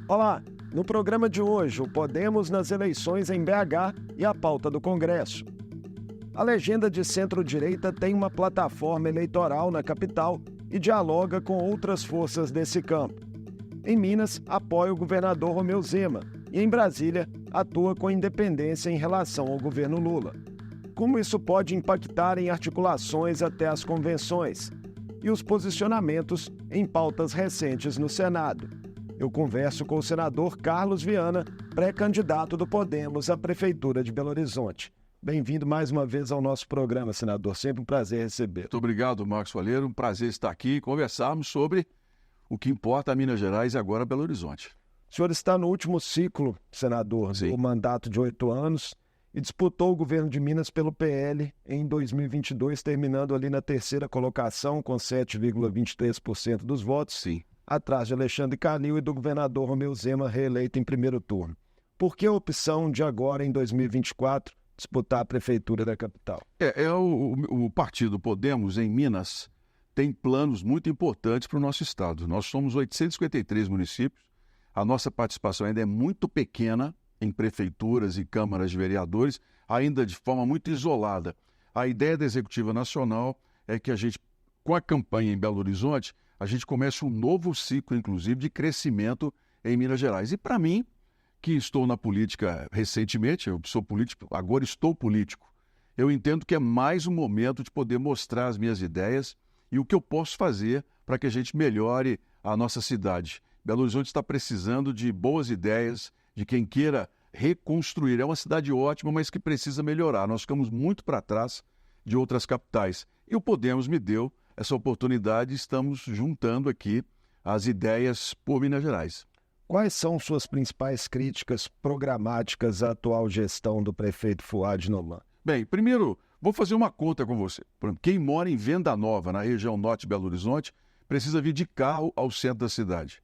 Olá, no programa de hoje, o Podemos nas eleições em BH e a pauta do Congresso. A legenda de centro-direita tem uma plataforma eleitoral na capital e dialoga com outras forças desse campo. Em Minas, apoia o governador Romeu Zema e, em Brasília, atua com independência em relação ao governo Lula. Como isso pode impactar em articulações até as convenções e os posicionamentos em pautas recentes no Senado? Eu converso com o senador Carlos Viana, pré-candidato do Podemos à Prefeitura de Belo Horizonte. Bem-vindo mais uma vez ao nosso programa, senador. Sempre um prazer receber. Muito obrigado, Marcos Faleiro. Um prazer estar aqui e conversarmos sobre o que importa a Minas Gerais e agora Belo Horizonte. O senhor está no último ciclo, senador, do mandato de 8 anos e disputou o governo de Minas pelo PL em 2022, terminando ali na terceira colocação com 7,23% dos votos. Sim. Atrás de Alexandre Calil e do governador Romeu Zema, reeleito em primeiro turno. Por que a opção de agora, em 2024, disputar a prefeitura da capital? O partido Podemos, em Minas, tem planos muito importantes para o nosso estado. Nós somos 853 municípios, a nossa participação ainda é muito pequena em prefeituras e câmaras de vereadores, ainda de forma muito isolada. A ideia da Executiva Nacional é que a gente, com a campanha em Belo Horizonte, a gente começa um novo ciclo, inclusive, de crescimento em Minas Gerais. E para mim, que estou na política recentemente, eu sou político, agora estou político, eu entendo que é mais um momento de poder mostrar as minhas ideias e o que eu posso fazer para que a gente melhore a nossa cidade. Belo Horizonte está precisando de boas ideias, de quem queira reconstruir. É uma cidade ótima, mas que precisa melhorar. Nós ficamos muito para trás de outras capitais. E o Podemos me deu essa oportunidade, estamos juntando aqui as ideias por Minas Gerais. Quais são suas principais críticas programáticas à atual gestão do prefeito Fouad Noman? Bem, primeiro, vou fazer uma conta com você. Quem mora em Venda Nova, na região norte de Belo Horizonte, precisa vir de carro ao centro da cidade.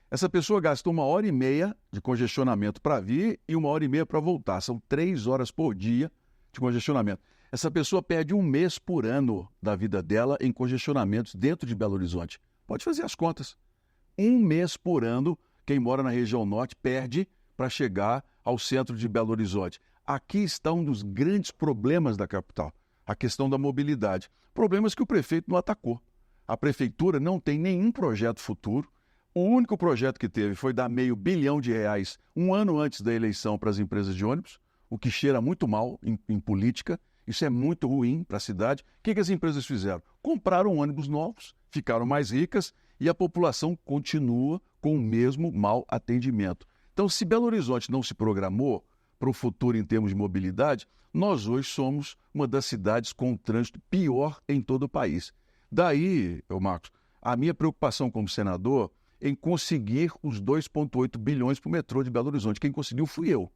Essa pessoa gasta 1h30 de congestionamento para vir e 1h30 para voltar. São 3 horas por dia de congestionamento. Essa pessoa perde 1 mês por ano da vida dela em congestionamentos dentro de Belo Horizonte. Pode fazer as contas. 1 mês por ano, quem mora na região norte perde para chegar ao centro de Belo Horizonte. Aqui está um dos grandes problemas da capital, a questão da mobilidade. Problemas que o prefeito não atacou. A prefeitura não tem nenhum projeto futuro. O único projeto que teve foi dar R$500 milhão um ano antes da eleição para as empresas de ônibus, o que cheira muito mal em política. Isso é muito ruim para a cidade. O que as empresas fizeram? Compraram ônibus novos, ficaram mais ricas e a população continua com o mesmo mau atendimento. Então, se Belo Horizonte não se programou para o futuro em termos de mobilidade, nós hoje somos uma das cidades com o trânsito pior em todo o país. Daí, Marcos, a minha preocupação como senador em conseguir os 2,8 bilhões para o metrô de Belo Horizonte. Quem conseguiu fui eu,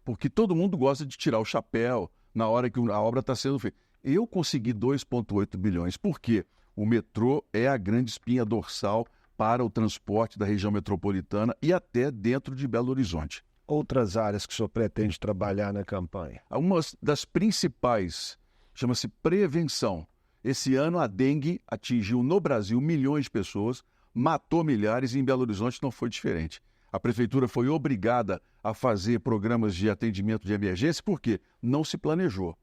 porque todo mundo gosta de tirar o chapéu na hora que a obra está sendo feita. Eu consegui 2,8 bilhões, porque o metrô é a grande espinha dorsal para o transporte da região metropolitana e até dentro de Belo Horizonte. Outras áreas que o senhor pretende trabalhar na campanha? Uma das principais chama-se prevenção. Esse ano a dengue atingiu no Brasil milhões de pessoas, matou milhares e em Belo Horizonte não foi diferente. A prefeitura foi obrigada a fazer programas de atendimento de emergência porque não se planejou.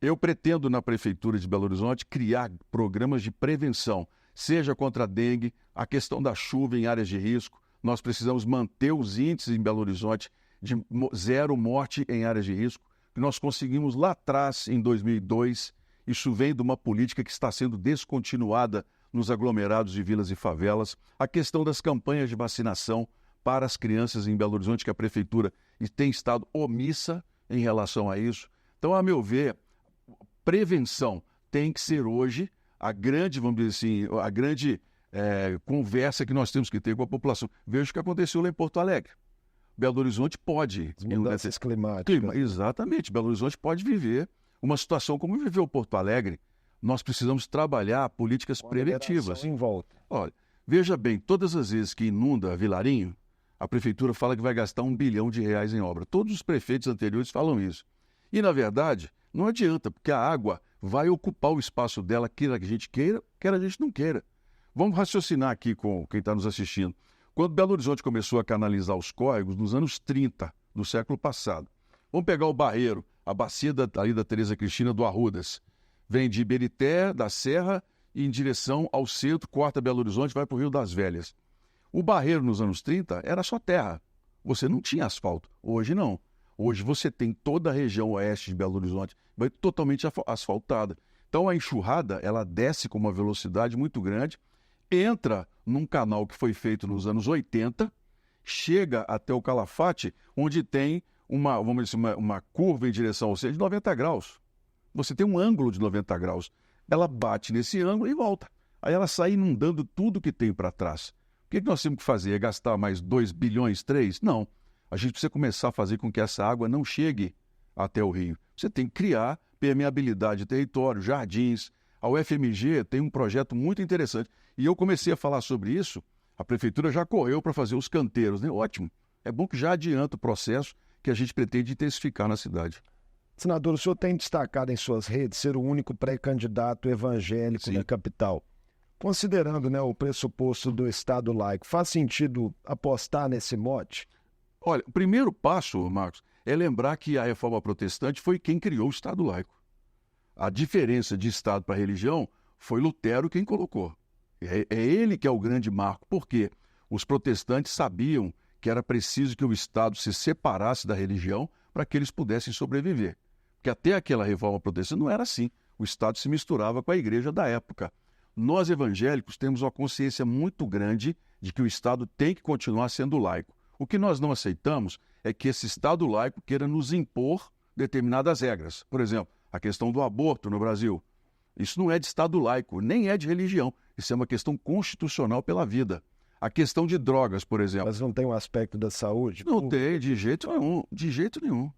Eu pretendo, na prefeitura de Belo Horizonte, criar programas de prevenção, seja contra a dengue, a questão da chuva em áreas de risco. Nós precisamos manter os índices em Belo Horizonte de 0 morte em áreas de risco, que nós conseguimos lá atrás, em 2002. Isso vem de uma política que está sendo descontinuada nos aglomerados de vilas e favelas. A questão das campanhas de vacinação para as crianças em Belo Horizonte, que a prefeitura tem estado omissa em relação a isso. Então, a meu ver, prevenção tem que ser hoje a grande, vamos dizer assim, a grande conversa que nós temos que ter com a população. Veja o que aconteceu lá em Porto Alegre. Belo Horizonte pode... As mudanças climáticas. Exatamente. Belo Horizonte pode viver uma situação como viveu Porto Alegre. Nós precisamos trabalhar políticas preventivas. Em volta. Olha, veja bem, todas as vezes que inunda Vilarinho, a prefeitura fala que vai gastar R$1 bilhão em obra. Todos os prefeitos anteriores falam isso. E, na verdade, não adianta, porque a água vai ocupar o espaço dela, quer a gente queira, quer a gente não queira. Vamos raciocinar aqui com quem está nos assistindo. Quando Belo Horizonte começou a canalizar os córregos, nos anos 30 do século passado. Vamos pegar o Barreiro, a bacia ali da Tereza Cristina do Arrudas. Vem de Iberité, da Serra, e em direção ao centro, corta Belo Horizonte, vai para o Rio das Velhas. O Barreiro, nos anos 30, era só terra. Você não tinha asfalto. Hoje, não. Hoje você tem toda a região oeste de Belo Horizonte totalmente asfaltada. Então, a enxurrada, ela desce com uma velocidade muito grande, entra num canal que foi feito nos anos 80, chega até o Calafate, onde tem vamos dizer, uma curva em direção ao centro de 90 graus. Você tem um ângulo de 90 graus. Ela bate nesse ângulo e volta. Aí ela sai inundando tudo que tem para trás. O que nós temos que fazer? É gastar mais 2 bilhões, 3? Não. A gente precisa começar a fazer com que essa água não chegue até o rio. Você tem que criar permeabilidade de território, jardins. A UFMG tem um projeto muito interessante. E eu comecei a falar sobre isso, a prefeitura já correu para fazer os canteiros, né? Ótimo. É bom que já adianta o processo que a gente pretende intensificar na cidade. Senador, o senhor tem destacado em suas redes ser o único pré-candidato evangélico Sim. na capital. Considerando, né, o pressuposto do Estado laico, faz sentido apostar nesse mote? Olha, o primeiro passo, Marcos, é lembrar que a reforma protestante foi quem criou o Estado laico. A diferença de Estado para religião foi Lutero quem colocou. É ele que é o grande marco. Por quê? Os protestantes sabiam que era preciso que o Estado se separasse da religião para que eles pudessem sobreviver. Porque até aquela reforma protestante não era assim. O Estado se misturava com a igreja da época. Nós, evangélicos, temos uma consciência muito grande de que o Estado tem que continuar sendo laico. O que nós não aceitamos é que esse Estado laico queira nos impor determinadas regras. Por exemplo, a questão do aborto no Brasil. Isso não é de Estado laico, nem é de religião. Isso é uma questão constitucional pela vida. A questão de drogas, por exemplo. Mas não tem um aspecto da saúde? Não tem, de jeito nenhum. De jeito nenhum.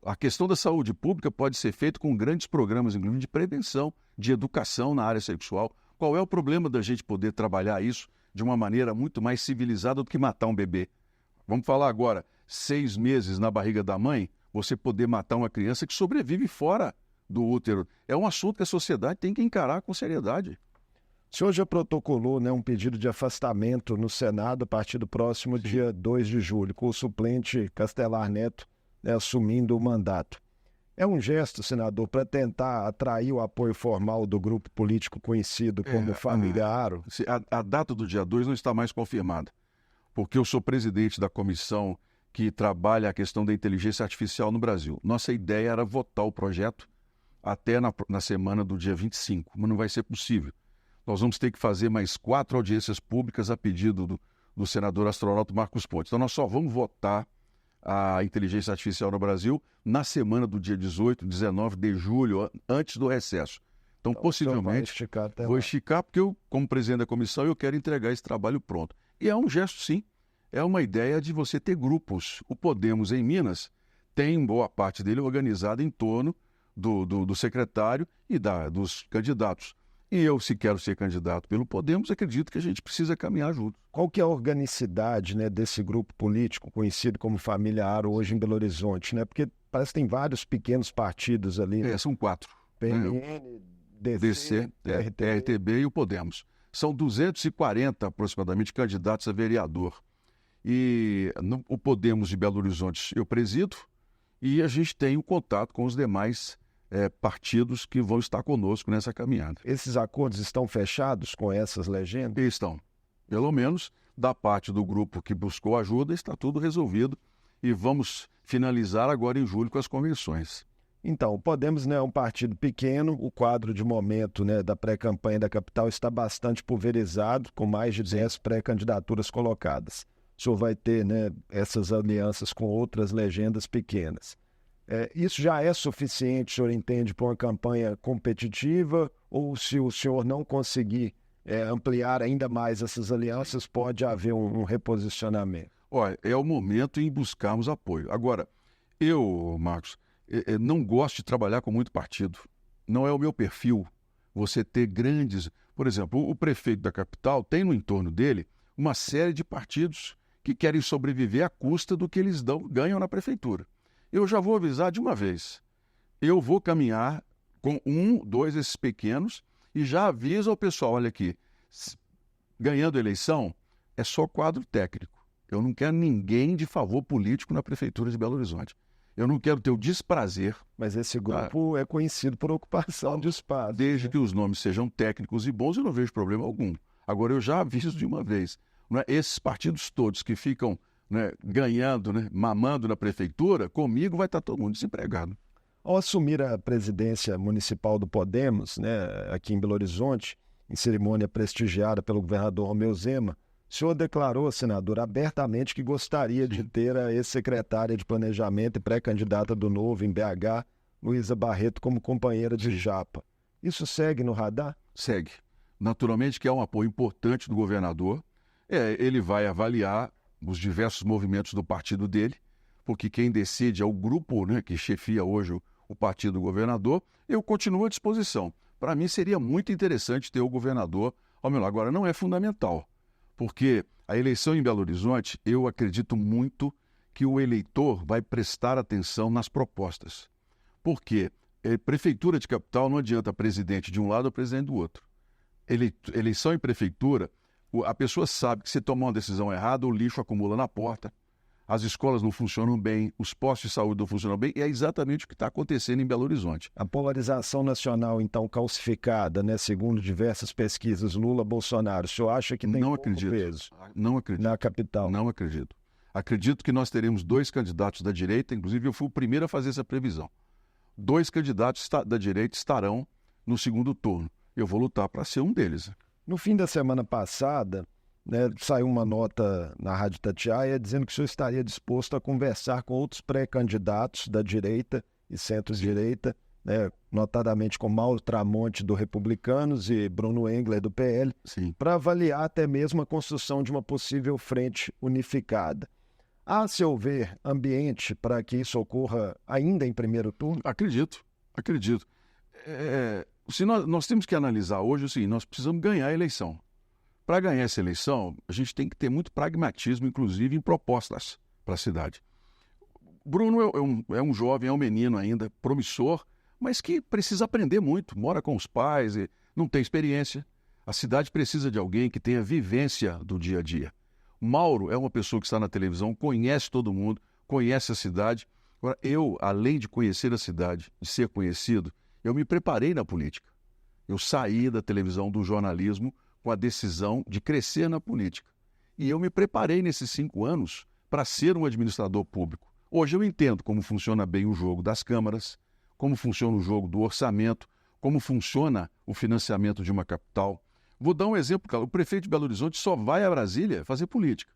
A questão da saúde pública pode ser feita com grandes programas, inclusive de prevenção, de educação na área sexual. Qual é o problema da gente poder trabalhar isso de uma maneira muito mais civilizada do que matar um bebê? Vamos falar agora, 6 meses na barriga da mãe, você poder matar uma criança que sobrevive fora do útero. É um assunto que a sociedade tem que encarar com seriedade. O senhor já protocolou, né, um pedido de afastamento no Senado a partir do próximo dia 2 de julho, com o suplente Castelar Neto, né, assumindo o mandato. É um gesto, senador, para tentar atrair o apoio formal do grupo político conhecido como Família Aro? A data do dia 2 não está mais confirmada, porque eu sou presidente da comissão que trabalha a questão da inteligência artificial no Brasil. Nossa ideia era votar o projeto até na semana do dia 25, mas não vai ser possível. Nós vamos ter que fazer mais 4 audiências públicas a pedido do senador astronauta Marcos Pontes. Então, nós só vamos votar a inteligência artificial no Brasil na semana do dia 18, 19 de julho, antes do recesso. Então possivelmente, vou esticar porque eu, como presidente da comissão, eu quero entregar esse trabalho pronto. E é um gesto, sim. É uma ideia de você ter grupos. O Podemos, em Minas, tem boa parte dele organizada em torno do secretário e dos candidatos. E eu, se quero ser candidato pelo Podemos, acredito que a gente precisa caminhar junto. Qual que é a organicidade, né, desse grupo político conhecido como Família Aro hoje em Belo Horizonte? Né? Porque parece que tem vários pequenos partidos ali. Né? São 4. PNN, DC, RTB e o Podemos. São 240 aproximadamente candidatos a vereador. E o Podemos de Belo Horizonte eu presido e a gente tem o contato com os demais partidos que vão estar conosco nessa caminhada. Esses acordos estão fechados com essas legendas? Estão. Pelo menos da parte do grupo que buscou ajuda, está tudo resolvido e vamos finalizar agora em julho com as convenções. Então, o Podemos, né, é um partido pequeno, o quadro de momento, né, da pré-campanha da capital está bastante pulverizado, com mais de 10 pré-candidaturas colocadas. O senhor vai ter, né, essas alianças com outras legendas pequenas. Isso já é suficiente, o senhor entende, para uma campanha competitiva? Ou se o senhor não conseguir ampliar ainda mais essas alianças, pode haver um reposicionamento? Olha, é o momento em buscarmos apoio. Agora, eu, Marcos, não gosto de trabalhar com muito partido. Não é o meu perfil você ter grandes... Por exemplo, o prefeito da capital tem no entorno dele uma série de partidos que querem sobreviver à custa do que eles ganham na prefeitura. Eu já vou avisar de uma vez. Eu vou caminhar com 1, 2 desses pequenos e já aviso ao pessoal, olha aqui, ganhando a eleição, é só quadro técnico. Eu não quero ninguém de favor político na Prefeitura de Belo Horizonte. Eu não quero ter o desprazer. Mas esse grupo é conhecido por ocupação de espaço. Desde que os nomes sejam técnicos e bons, eu não vejo problema algum. Agora, eu já aviso de uma vez, não é? Esses partidos todos que ficam, né, ganhando, né, mamando na Prefeitura, comigo vai estar todo mundo desempregado. Ao assumir a presidência municipal do Podemos, né, aqui em Belo Horizonte, em cerimônia prestigiada pelo governador Romeu Zema, o senhor declarou, senador, abertamente que gostaria de ter a ex-secretária de Planejamento e pré-candidata do Novo em BH, Luísa Barreto, como companheira de japa. Isso segue no radar? Segue. Naturalmente que é um apoio importante do governador. Ele vai avaliar os diversos movimentos do partido dele, porque quem decide é o grupo, né, que chefia hoje o partido do governador. Eu continuo à disposição. Para mim seria muito interessante ter o governador ao meu lado. Agora, não é fundamental, porque a eleição em Belo Horizonte, eu acredito muito que o eleitor vai prestar atenção nas propostas. Porque prefeitura de capital não adianta presidente de um lado ou presidente do outro. Eleição em prefeitura, a pessoa sabe que se tomar uma decisão errada, o lixo acumula na porta, as escolas não funcionam bem, os postos de saúde não funcionam bem, e é exatamente o que está acontecendo em Belo Horizonte. A polarização nacional, então, calcificada, né, segundo diversas pesquisas, Lula-Bolsonaro, o senhor acha que tem pouco peso? Não acredito. Na capital? Não acredito. Acredito que nós teremos 2 candidatos da direita, inclusive eu fui o primeiro a fazer essa previsão. 2 candidatos da direita estarão no segundo turno. Eu vou lutar para ser um deles. No fim da semana passada, né, saiu uma nota na Rádio Itatiaia dizendo que o senhor estaria disposto a conversar com outros pré-candidatos da direita e centro-direita, né, notadamente com Mauro Tramonte do Republicanos e Bruno Engler do PL, para avaliar até mesmo a construção de uma possível frente unificada. Há, a seu ver, ambiente para que isso ocorra ainda em primeiro turno? Acredito. Se nós temos que analisar hoje o seguinte, nós precisamos ganhar a eleição. Para ganhar essa eleição, a gente tem que ter muito pragmatismo, inclusive em propostas para a cidade. Bruno é um jovem, é um menino ainda, promissor, mas que precisa aprender muito, mora com os pais e não tem experiência. A cidade precisa de alguém que tenha vivência do dia a dia. Mauro é uma pessoa que está na televisão, conhece todo mundo, conhece a cidade. Agora, eu, além de conhecer a cidade, de ser conhecido, eu me preparei na política. Eu saí da televisão, do jornalismo, com a decisão de crescer na política. E eu me preparei nesses 5 anos para ser um administrador público. Hoje eu entendo como funciona bem o jogo das câmaras, como funciona o jogo do orçamento, como funciona o financiamento de uma capital. Vou dar um exemplo, cara. O prefeito de Belo Horizonte só vai a Brasília fazer política.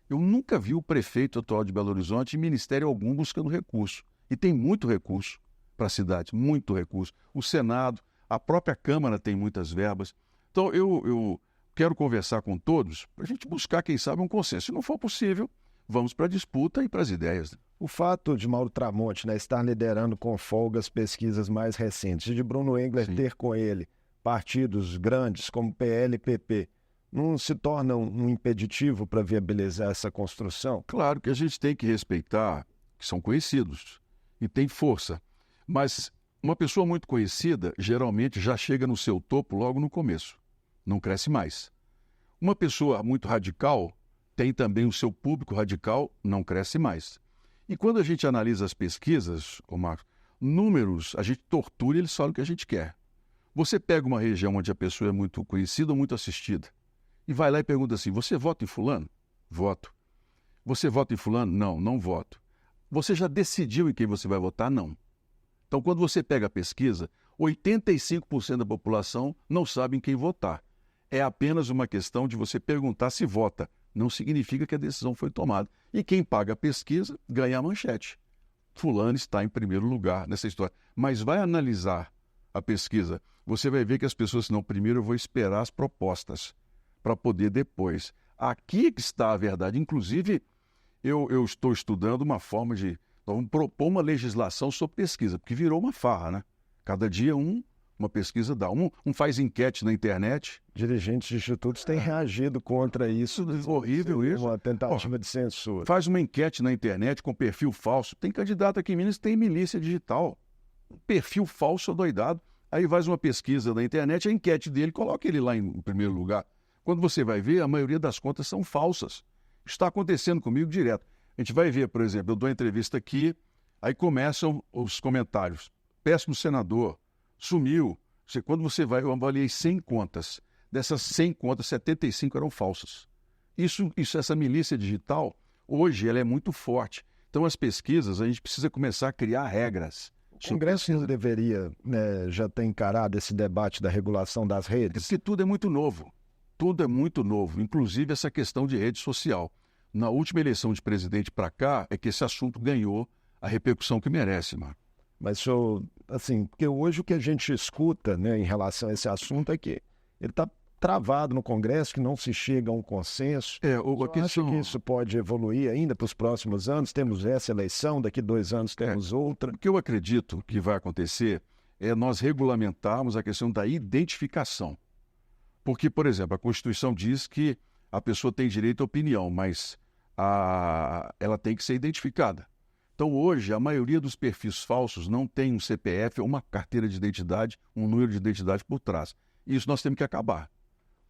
Eu nunca vi o prefeito atual de Belo Horizonte em ministério algum buscando recurso. E tem muito recurso para a cidade, muito recurso. O Senado, a própria Câmara tem muitas verbas. Então, eu quero conversar com todos para a gente buscar, quem sabe, um consenso. Se não for possível, vamos para a disputa e para as ideias. O fato de Mauro Tramonte, né, estar liderando com folga as pesquisas mais recentes, de Bruno Engler ter com ele partidos grandes como PL e PP, não se torna um impeditivo para viabilizar essa construção? Claro que a gente tem que respeitar, que são conhecidos e tem força. Mas uma pessoa muito conhecida geralmente já chega no seu topo logo no começo. Não cresce mais. Uma pessoa muito radical tem também o seu público radical, não cresce mais. E quando a gente analisa as pesquisas, Marcos, números, a gente tortura e eles falam o que a gente quer. Você pega uma região onde a pessoa é muito conhecida ou muito assistida e vai lá e pergunta assim, você vota em fulano? Voto. Você vota em fulano? Não, não voto. Você já decidiu em quem você vai votar? Não. Então, quando você pega a pesquisa, 85% da população não sabe em quem votar. É apenas uma questão de você perguntar se vota. Não significa que a decisão foi tomada. E quem paga a pesquisa ganha a manchete. Fulano está em primeiro lugar nessa história. Mas vai analisar a pesquisa, você vai ver que as pessoas, não, primeiro eu vou esperar as propostas para poder depois. Aqui que está a verdade. Inclusive, eu estou estudando uma forma de... Nós vamos propor uma legislação sobre pesquisa, porque virou uma farra, né? Cada dia uma pesquisa dá. Um faz enquete na internet. Dirigentes de institutos têm reagido contra isso. Horrível isso. Uma tentativa de censura. Faz uma enquete na internet com perfil falso. Tem candidato aqui em Minas que tem milícia digital. Perfil falso adoidado. Aí faz uma pesquisa na internet, a enquete dele, coloca ele lá em primeiro lugar. Quando você vai ver, a maioria das contas são falsas. Está acontecendo comigo direto. A gente vai ver, por exemplo, eu dou uma entrevista aqui, aí começam os comentários. Péssimo senador, sumiu. Quando você vai, eu avaliei 100 contas. Dessas 100 contas, 75 eram falsas. Essa milícia digital, hoje, ela é muito forte. Então, as pesquisas, a gente precisa começar a criar regras. O Congresso não deveria, né, já ter encarado esse debate da regulação das redes? Porque tudo é muito novo. Tudo é muito novo, inclusive essa questão de rede social. Na última eleição de presidente para cá, é que esse assunto ganhou a repercussão que merece, Marco. Mas, senhor, assim, porque hoje o que a gente escuta, né, em relação a esse assunto é que ele está travado no Congresso, que não se chega a um consenso. Acha que isso pode evoluir ainda para os próximos anos? Temos essa eleição, daqui 2 anos temos outra. O que eu acredito que vai acontecer é nós regulamentarmos a questão da identificação. Porque, por exemplo, a Constituição diz que a pessoa tem direito à opinião, mas ela tem que ser identificada. Então, hoje, a maioria dos perfis falsos não tem um CPF ou uma carteira de identidade, um número de identidade por trás. Isso nós temos que acabar.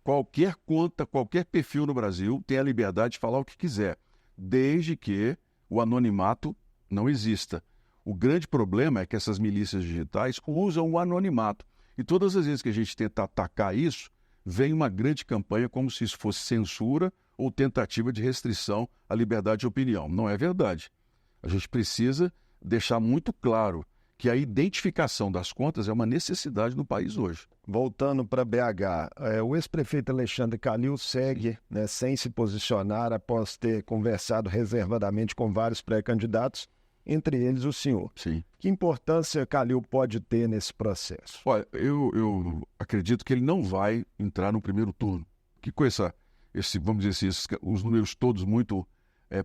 Qualquer conta, qualquer perfil no Brasil tem a liberdade de falar o que quiser, desde que o anonimato não exista. O grande problema é que essas milícias digitais usam o anonimato. E todas as vezes que a gente tenta atacar isso, vem uma grande campanha como se isso fosse censura ou tentativa de restrição à liberdade de opinião. Não é verdade. A gente precisa deixar muito claro que a identificação das contas é uma necessidade no país hoje. Voltando para BH, o ex-prefeito Alexandre Calil segue, né, sem se posicionar após ter conversado reservadamente com vários pré-candidatos, entre eles o senhor. Sim. Que importância Calil pode ter nesse processo? Olha, eu acredito que ele não vai entrar no primeiro turno. Que com vamos dizer assim, os números todos muito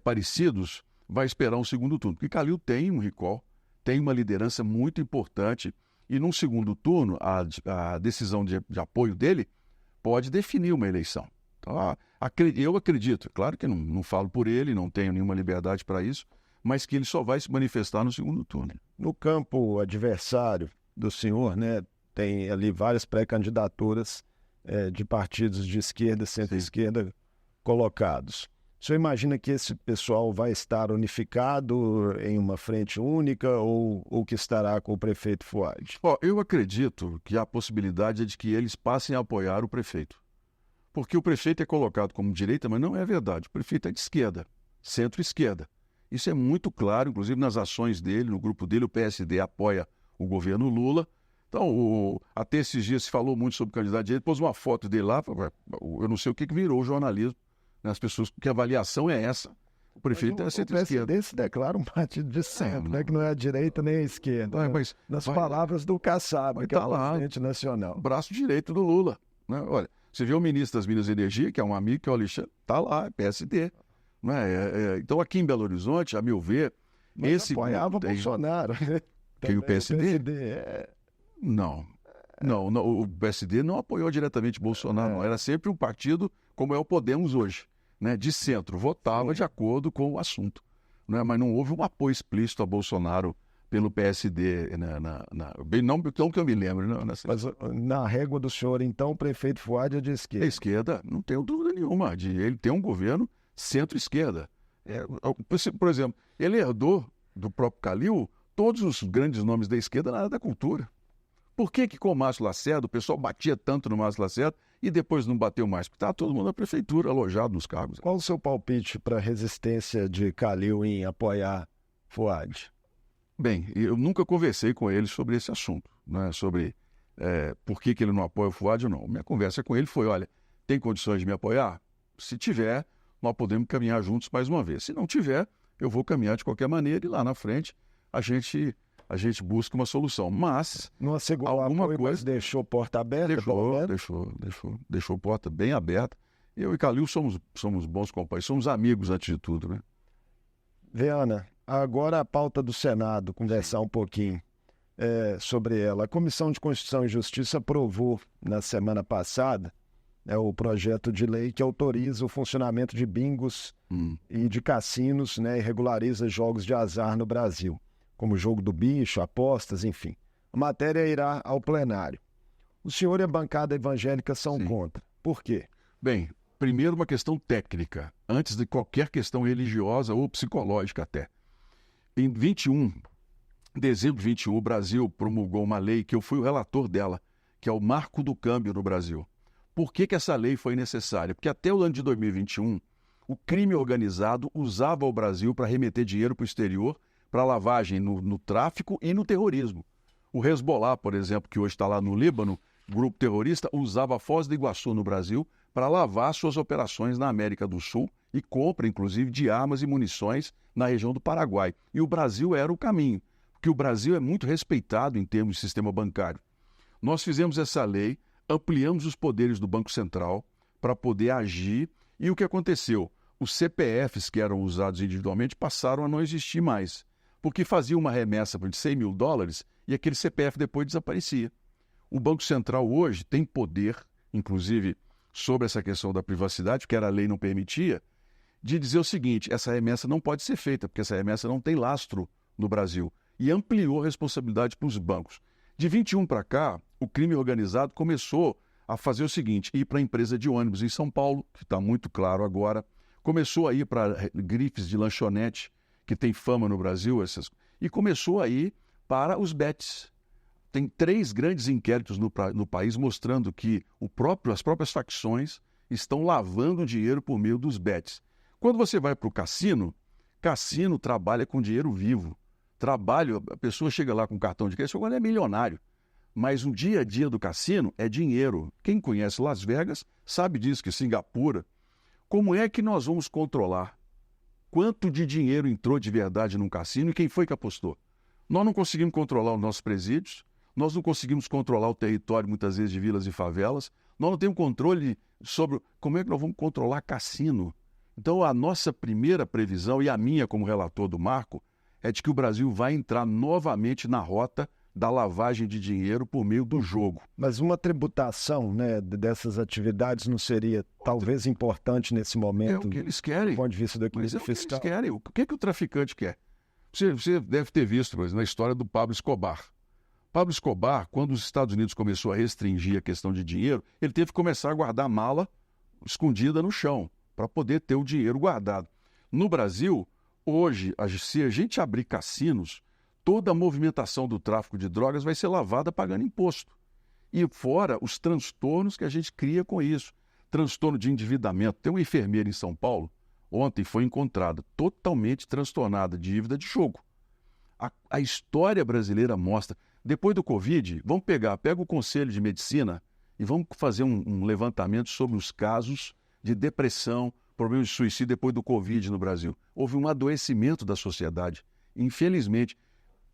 parecidos, vai esperar um segundo turno. Porque Calil tem um recall, tem uma liderança muito importante e num segundo turno a decisão de apoio dele pode definir uma eleição. Então, eu acredito, claro que não falo por ele, não tenho nenhuma liberdade para isso, mas que ele só vai se manifestar no segundo turno. No campo adversário do senhor, né, tem ali várias pré-candidaturas de partidos de esquerda, centro-esquerda colocados. O senhor imagina que esse pessoal vai estar unificado em uma frente única ou que estará com o prefeito Fuad? Eu acredito que a possibilidade é de que eles passem a apoiar o prefeito. Porque o prefeito é colocado como direita, mas não é verdade. O prefeito é de esquerda, centro-esquerda. Isso é muito claro, inclusive nas ações dele, no grupo dele, o PSD apoia o governo Lula. Então, até esses dias se falou muito sobre o candidato dele, pôs uma foto dele lá, eu não sei o que virou o jornalismo. As pessoas, porque a avaliação é essa. O prefeito é centro-esquerda. O PSD se declara um partido de centro, né, que não é a direita nem a esquerda. Mas, nas palavras do Kassab, que é o presidente nacional. Braço direito do Lula. Né? Olha, você vê o ministro das Minas e Energia, que é um amigo, que é o Alexandre, está lá, é PSD. Né? Então, aqui em Belo Horizonte, a meu ver, mas esse apoiava Bolsonaro. Né? Que o PSD? Não, o PSD não apoiou diretamente Bolsonaro, não. Era sempre um partido como é o Podemos hoje, né? De centro, votava de acordo com o assunto. Né? Mas não houve um apoio explícito a Bolsonaro pelo PSD, não que eu me lembro. Não, Mas na régua do senhor, então, o prefeito Fuad é de esquerda? É esquerda, não tenho dúvida nenhuma. Ele tem um governo centro-esquerda. Por exemplo, ele herdou do próprio Calil todos os grandes nomes da esquerda na área da cultura. Por que com o Márcio Lacerda o pessoal batia tanto no Márcio Lacerda e depois não bateu mais? Porque estava todo mundo na prefeitura, alojado nos cargos. Qual o seu palpite para a resistência de Calil em apoiar Fuad? Bem, eu nunca conversei com ele sobre esse assunto, né? Sobre por que ele não apoia o Fuad ou não. Minha conversa com ele foi, olha, tem condições de me apoiar? Se tiver, nós podemos caminhar juntos mais uma vez. Se não tiver, eu vou caminhar de qualquer maneira e lá na frente a gente busca uma solução. Mas não assegurou alguma apoio, coisa, mas deixou porta aberta? Deixou porta bem aberta. Eu e Calil somos bons companheiros, somos amigos antes de tudo, né? Viana, agora a pauta do Senado, conversar um pouquinho sobre ela. A Comissão de Constituição e Justiça aprovou na semana passada o projeto de lei que autoriza o funcionamento de bingos e de cassinos, né, e regulariza jogos de azar no Brasil, como jogo do bicho, apostas, enfim. A matéria irá ao plenário. O senhor e a bancada evangélica são contra. Por quê? Bem, primeiro uma questão técnica, antes de qualquer questão religiosa ou psicológica até. Em dezembro de 21, o Brasil promulgou uma lei que eu fui o relator dela, que é o Marco do Câmbio no Brasil. Por que essa lei foi necessária? Porque até o ano de 2021, o crime organizado usava o Brasil para remeter dinheiro para o exterior, para lavagem no tráfico e no terrorismo. O Hezbollah, por exemplo, que hoje está lá no Líbano, grupo terrorista, usava a Foz do Iguaçu no Brasil para lavar suas operações na América do Sul e compra, inclusive, de armas e munições na região do Paraguai. E o Brasil era o caminho, porque o Brasil é muito respeitado em termos de sistema bancário. Nós fizemos essa lei, ampliamos os poderes do Banco Central para poder agir, e o que aconteceu? Os CPFs que eram usados individualmente passaram a não existir mais, porque fazia uma remessa de $100 mil e aquele CPF depois desaparecia. O Banco Central hoje tem poder, inclusive sobre essa questão da privacidade, que a lei não permitia, de dizer o seguinte: essa remessa não pode ser feita, porque essa remessa não tem lastro no Brasil, e ampliou a responsabilidade para os bancos. De 21 para cá, o crime organizado começou a fazer o seguinte: ir para a empresa de ônibus em São Paulo, que está muito claro agora, começou a ir para grifes de lanchonete, que tem fama no Brasil, e começou a ir para os bets. Tem 3 grandes inquéritos no país mostrando que as próprias facções estão lavando dinheiro por meio dos bets. Quando você vai para o cassino trabalha com dinheiro vivo. A pessoa chega lá com cartão de crédito, agora é milionário. Mas o dia a dia do cassino é dinheiro. Quem conhece Las Vegas sabe disso, que Singapura. Como é que nós vamos controlar quanto de dinheiro entrou de verdade num cassino e quem foi que apostou? Nós não conseguimos controlar os nossos presídios, nós não conseguimos controlar o território, muitas vezes, de vilas e favelas, nós não temos controle sobre como é que nós vamos controlar cassino. Então, a nossa primeira previsão, e a minha como relator do Marco, é de que o Brasil vai entrar novamente na rota da lavagem de dinheiro por meio do jogo. Mas uma tributação, né, dessas atividades não seria talvez importante nesse momento? É o que eles querem. Do ponto de vista do equilíbrio fiscal. O que eles querem. O que o traficante quer? Você deve ter visto, por exemplo, na história do Pablo Escobar. Pablo Escobar, quando os Estados Unidos começou a restringir a questão de dinheiro, ele teve que começar a guardar a mala escondida no chão, para poder ter o dinheiro guardado. No Brasil, hoje, se a gente abrir cassinos, toda a movimentação do tráfico de drogas vai ser lavada pagando imposto. E fora os transtornos que a gente cria com isso. Transtorno de endividamento. Tem uma enfermeira em São Paulo, ontem foi encontrada totalmente transtornada de dívida de jogo. A história brasileira mostra. Depois do Covid, pega o Conselho de Medicina e vamos fazer um levantamento sobre os casos de depressão, problemas de suicídio depois do Covid no Brasil. Houve um adoecimento da sociedade. Infelizmente,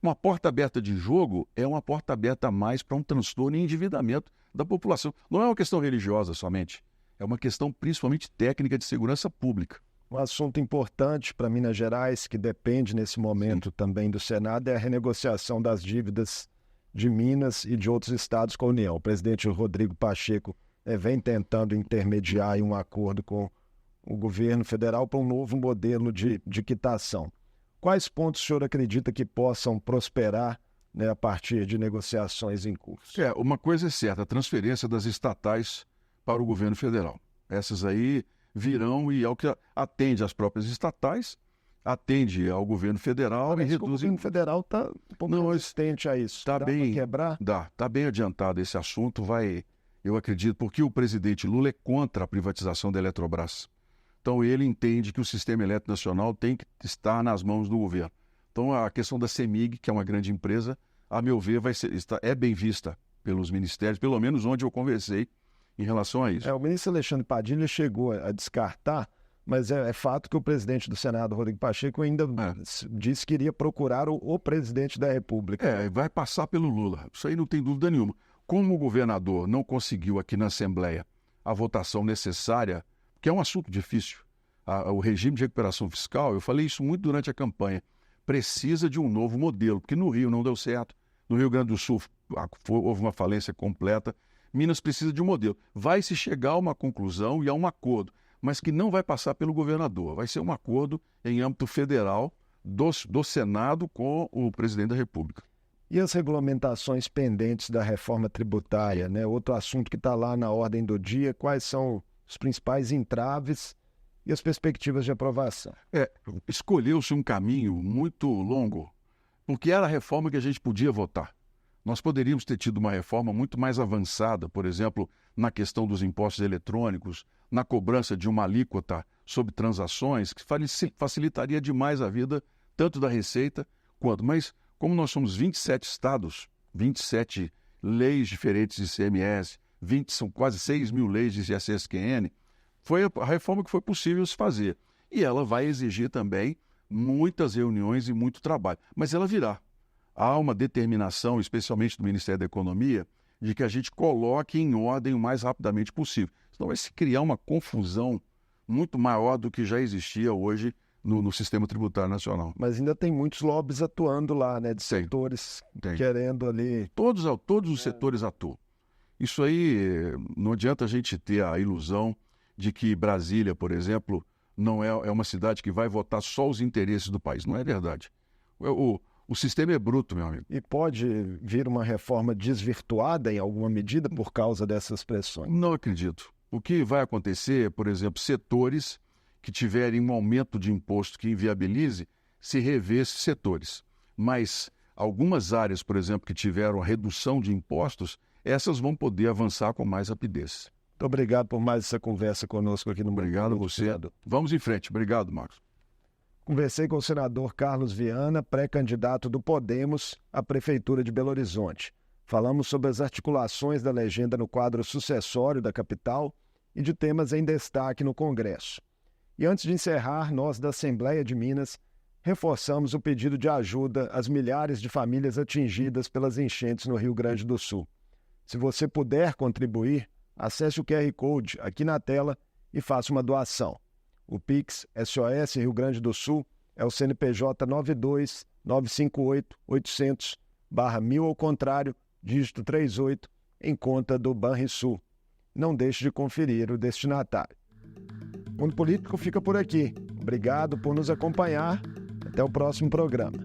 uma porta aberta de jogo é uma porta aberta a mais para um transtorno e endividamento da população. Não é uma questão religiosa somente, é uma questão principalmente técnica de segurança pública. Um assunto importante para Minas Gerais, que depende nesse momento também do Senado, é a renegociação das dívidas de Minas e de outros estados com a União. O presidente Rodrigo Pacheco vem tentando intermediar em um acordo com o governo federal para um novo modelo de quitação. Quais pontos o senhor acredita que possam prosperar, né, a partir de negociações em curso? Uma coisa é certa, a transferência das estatais para o governo federal. Essas aí virão e é o que atende às próprias estatais, atende ao governo federal. Parece e reduz... O governo federal está um pouco resistente a isso. Está bem, quebrar? Está bem adiantado esse assunto, eu acredito, porque o presidente Lula é contra a privatização da Eletrobras. Então, ele entende que o sistema elétrico nacional tem que estar nas mãos do governo. Então, a questão da CEMIG, que é uma grande empresa, a meu ver, é bem vista pelos ministérios, pelo menos onde eu conversei em relação a isso. O ministro Alexandre Padilha chegou a descartar, mas é fato que o presidente do Senado, Rodrigo Pacheco, ainda disse que iria procurar o presidente da República. Vai passar pelo Lula, isso aí não tem dúvida nenhuma. Como o governador não conseguiu aqui na Assembleia a votação necessária, que é um assunto difícil, o regime de recuperação fiscal, eu falei isso muito durante a campanha, precisa de um novo modelo, porque no Rio não deu certo, no Rio Grande do Sul houve uma falência completa, Minas precisa de um modelo. Vai se chegar a uma conclusão e a um acordo, mas que não vai passar pelo governador, vai ser um acordo em âmbito federal do Senado com o presidente da República. E as regulamentações pendentes da reforma tributária, né? Outro assunto que está lá na ordem do dia, quais são os principais entraves e as perspectivas de aprovação. Escolheu-se um caminho muito longo, porque era a reforma que a gente podia votar. Nós poderíamos ter tido uma reforma muito mais avançada, por exemplo, na questão dos impostos eletrônicos, na cobrança de uma alíquota sobre transações, que facilitaria demais a vida, tanto da Receita quanto. Mas, como nós somos 27 estados, 27 leis diferentes de ICMS, são quase 6 mil leis de ISSQN, foi a reforma que foi possível se fazer. E ela vai exigir também muitas reuniões e muito trabalho. Mas ela virá. Há uma determinação, especialmente do Ministério da Economia, de que a gente coloque em ordem o mais rapidamente possível. Senão vai se criar uma confusão muito maior do que já existia hoje no sistema tributário nacional. Mas ainda tem muitos lobbies atuando lá, né? De setores querendo ali... Todos os setores atuam. Isso aí, não adianta a gente ter a ilusão de que Brasília, por exemplo, não é uma cidade que vai votar só os interesses do país. Não é verdade. O sistema é bruto, meu amigo. E pode vir uma reforma desvirtuada em alguma medida por causa dessas pressões? Não acredito. O que vai acontecer, por exemplo, setores que tiverem um aumento de imposto que inviabilize, se rever esses setores. Mas algumas áreas, por exemplo, que tiveram a redução de impostos, essas vão poder avançar com mais rapidez. Muito obrigado por mais essa conversa conosco aqui no Obrigado a você. Vamos em frente. Obrigado, Marcos. Conversei com o senador Carlos Viana, pré-candidato do Podemos à Prefeitura de Belo Horizonte. Falamos sobre as articulações da legenda no quadro sucessório da capital e de temas em destaque no Congresso. E antes de encerrar, nós da Assembleia de Minas reforçamos o pedido de ajuda às milhares de famílias atingidas pelas enchentes no Rio Grande do Sul. Se você puder contribuir, acesse o QR Code aqui na tela e faça uma doação. O Pix SOS Rio Grande do Sul é o CNPJ 92-958-800/1000 ao contrário, dígito 38, em conta do Banrisul. Não deixe de conferir o destinatário. O Mundo Político fica por aqui. Obrigado por nos acompanhar. Até o próximo programa.